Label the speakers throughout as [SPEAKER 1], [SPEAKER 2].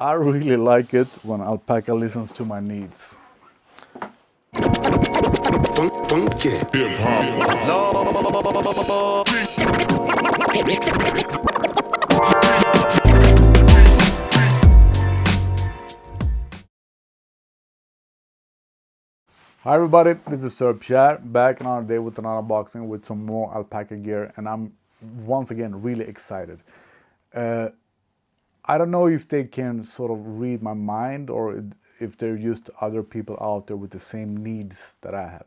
[SPEAKER 1] I really like it when Alpaca listens to my needs. Hi everybody, this is Sir Pierre, back another day with another unboxing with some more Alpaca gear, and I'm once again really excited. I don't know if they can sort of read my mind or if they're used to other people out there with the same needs that I have.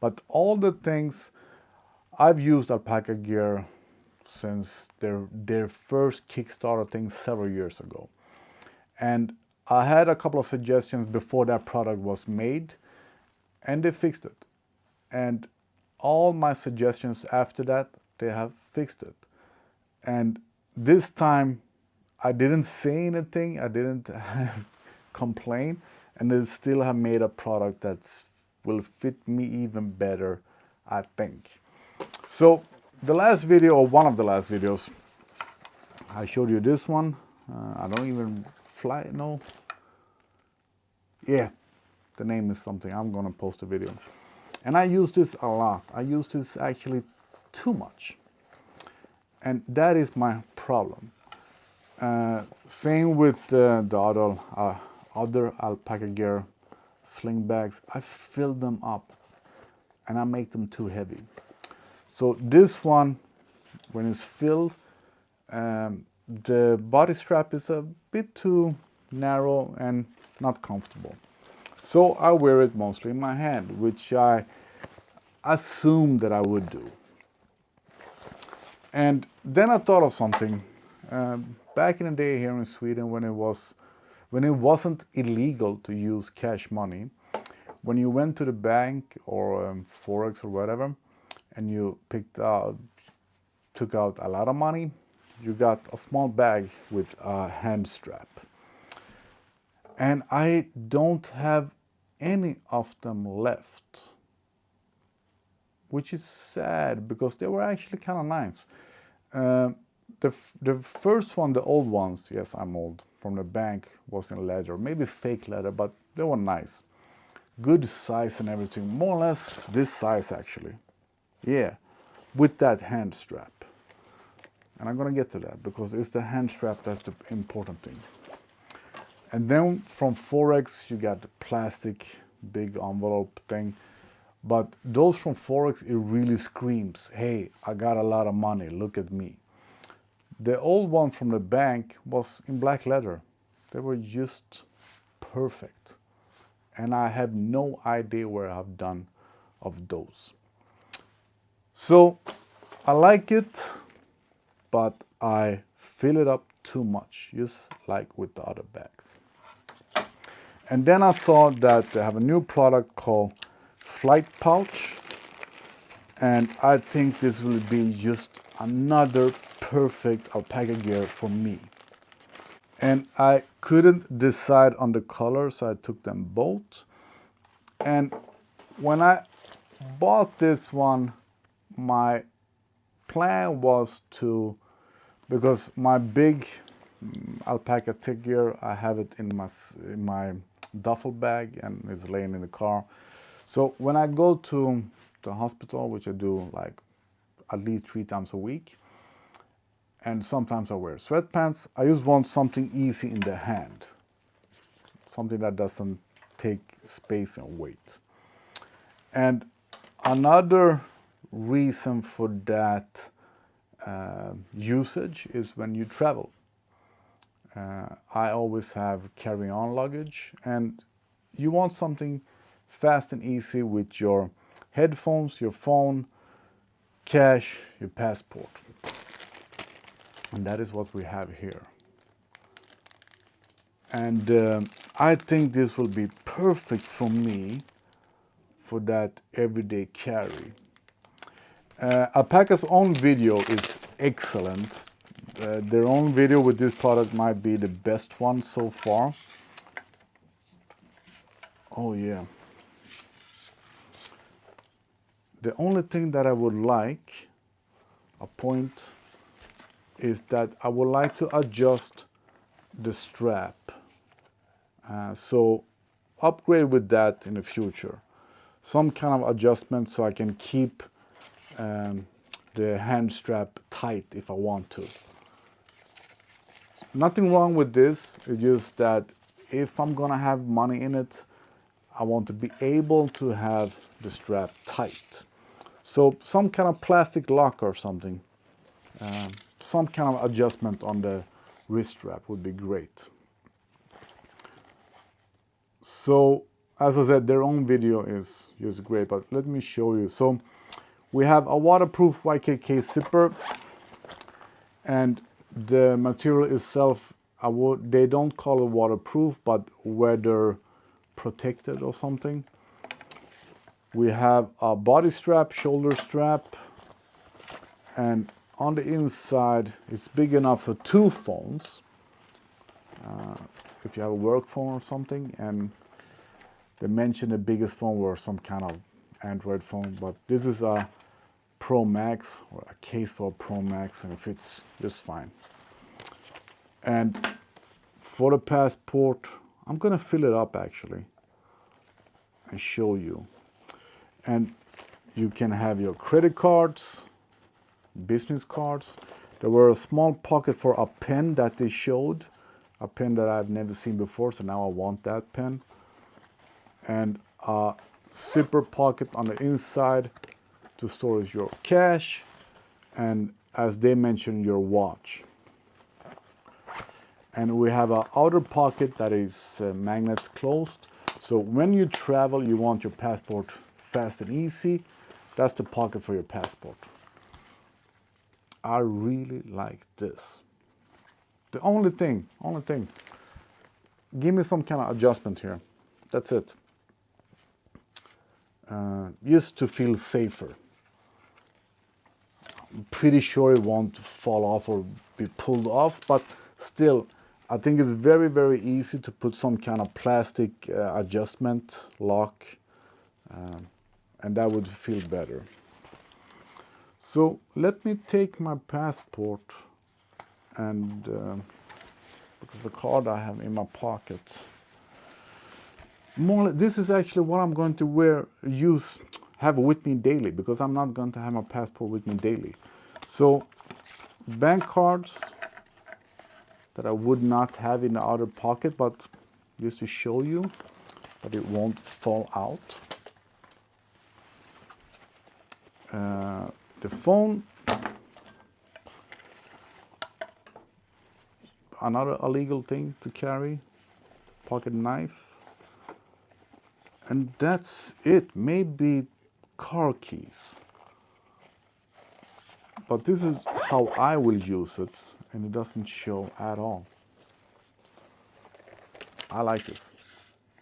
[SPEAKER 1] But all the things, I've used Alpaca gear since their first Kickstarter thing several years ago. And I had a couple of suggestions before that product was made, and they fixed it. And all my suggestions after that, they have fixed it. And this time, I didn't say anything, I didn't complain, and they still have made a product that will fit me even better, I think. So the last video, or one of the last videos, I showed you this one. I don't even fly, no. Yeah, the name is something. I'm gonna post a video. And I use this a lot. I use this actually too much. And that is my problem. Same with the other Alpaca gear sling bags. I fill them up and I make them too heavy. So this one, when it's filled, the body strap is a bit too narrow and not comfortable. So I wear it mostly in my hand, which I assumed that I would do. And then I thought of something. Back in the day here in Sweden, when it wasn't illegal to use cash money, when you went to the bank or Forex or whatever, and you took out a lot of money, you got a small bag with a hand strap. And I don't have any of them left, which is sad because they were actually kind of nice. The first one, the old ones, yes, I'm old, from the bank was in leather, maybe fake leather, but they were nice. Good size and everything, more or less this size actually. Yeah, with that hand strap. And I'm gonna get to that because it's the hand strap that's the important thing. And then from Forex, you got the plastic big envelope thing. But those from Forex, it really screams, hey, I got a lot of money, look at me. The old one from the bank was in black leather. They were just perfect. And I have no idea where I've done of those. So I like it, but I fill it up too much, just like with the other bags. And then I saw that they have a new product called Flight Pouch, and I think this will be just another perfect Alpaca gear for me. And I couldn't decide on the color, so I took them both. And when I bought this one, my plan was to, because my big Alpaca tech gear, I have it in my duffel bag and it's laying in the car. So when I go to the hospital, which I do like at least 3 times a week, and sometimes I wear sweatpants, I just want something easy in the hand. Something that doesn't take space and weight. And another reason for that usage is when you travel. I always have carry-on luggage, and you want something fast and easy with your headphones, your phone, cash, your passport. And that is what we have here. And I think this will be perfect for me for that everyday carry. Alpaca's own video is excellent. Their own video with this product might be the best one so far. Oh yeah. The only thing that I would like, a point, is that I would like to adjust the strap So upgrade with that in the future. Some kind of adjustment so I can keep the hand strap tight if I want to. Nothing wrong with this, it's just that if I'm gonna have money in it, I want to be able to have the strap tight. So some kind of plastic lock or something, some kind of adjustment on the wrist strap would be great. So as I said, their own video is great, but let me show you. So we have a waterproof YKK zipper, and the material itself, they don't call it waterproof, but weather protected or something. We have a body strap, shoulder strap, and on the inside it's big enough for 2 phones. If you have a work phone or something, and they mentioned the biggest phone were some kind of Android phone, but this is a Pro Max, or a case for a Pro Max, and it fits just fine. And for the passport, I'm gonna fill it up actually and show you. And you can have your credit cards, business cards. There were a small pocket for a pen that they showed, a pen that I've never seen before, so now I want that pen. And a zipper pocket on the inside to store your cash, and as they mentioned, your watch. And we have an outer pocket that is magnet closed. So when you travel, you want your passport fast and easy. That's the pocket for your passport. I really like this. The only thing, give me some kind of adjustment here. That's it. Just to feel safer. I'm pretty sure it won't fall off or be pulled off, but still, I think it's very, very easy to put some kind of plastic adjustment lock, and that would feel better. So let me take my passport, and because the card I have in my pocket. This is actually what I'm going to have with me daily, because I'm not going to have my passport with me daily. So bank cards that I would not have in the outer pocket, but just to show you that it won't fall out. The phone, another illegal thing to carry, pocket knife, and that's it. Maybe car keys. But this is how I will use it, and it doesn't show at all. I like this.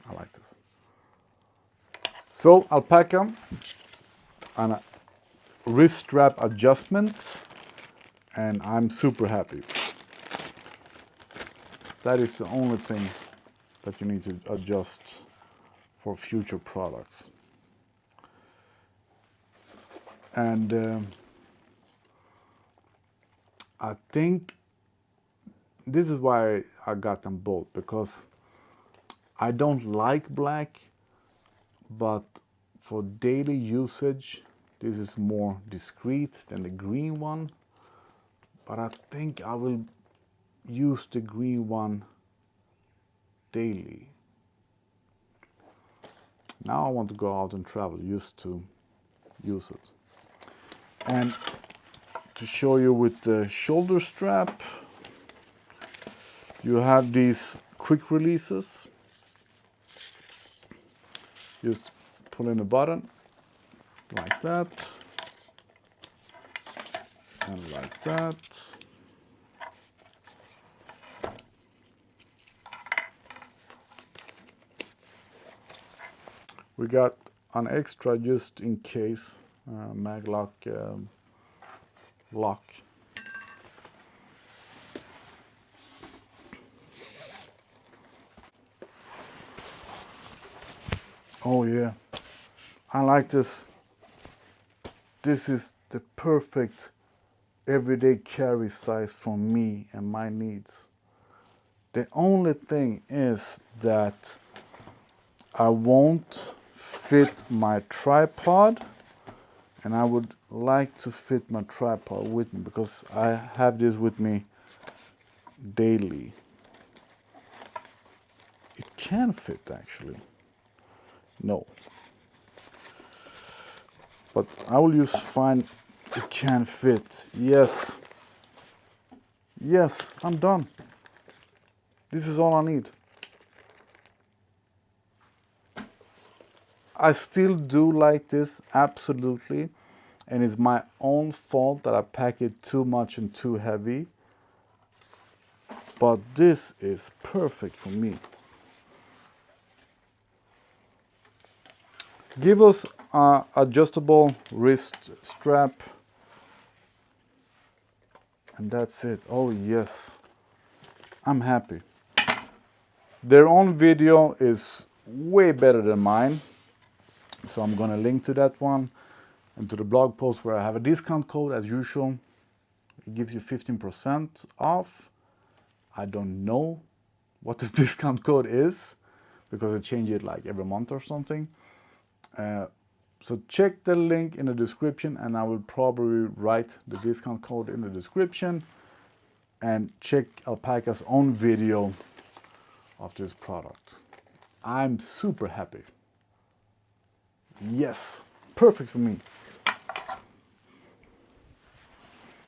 [SPEAKER 1] I like this. So Alpaca and a wrist strap adjustment, and I'm super happy. That is the only thing that you need to adjust for future products. And I think this is why I got them both, because I don't like black, but for daily usage, this is more discreet than the green one. But I think I will use the green one daily. Now I want to go out and travel just to use it. And to show you with the shoulder strap, you have these quick releases. Just pull in the button like that, and like that. We got an extra just in case maglock lock. Oh yeah, I like this. This is the perfect everyday carry size for me and my needs. The only thing is that I won't fit my tripod, and I would like to fit my tripod with me because I have this with me daily. It can fit actually. No. But I will just find it can fit. Yes. Yes, I'm done. This is all I need. I still do like this, absolutely. And it's my own fault that I pack it too much and too heavy. But this is perfect for me. Give us an adjustable wrist strap. And that's it. Oh yes, I'm happy. Their own video is way better than mine. So I'm gonna link to that one and to the blog post where I have a discount code as usual. It gives you 15% off. I don't know what the discount code is because I change it like every month or something. So check the link in the description, and I will probably write the discount code in the description, and check Alpaca's own video of this product. I'm super happy. Yes, perfect for me.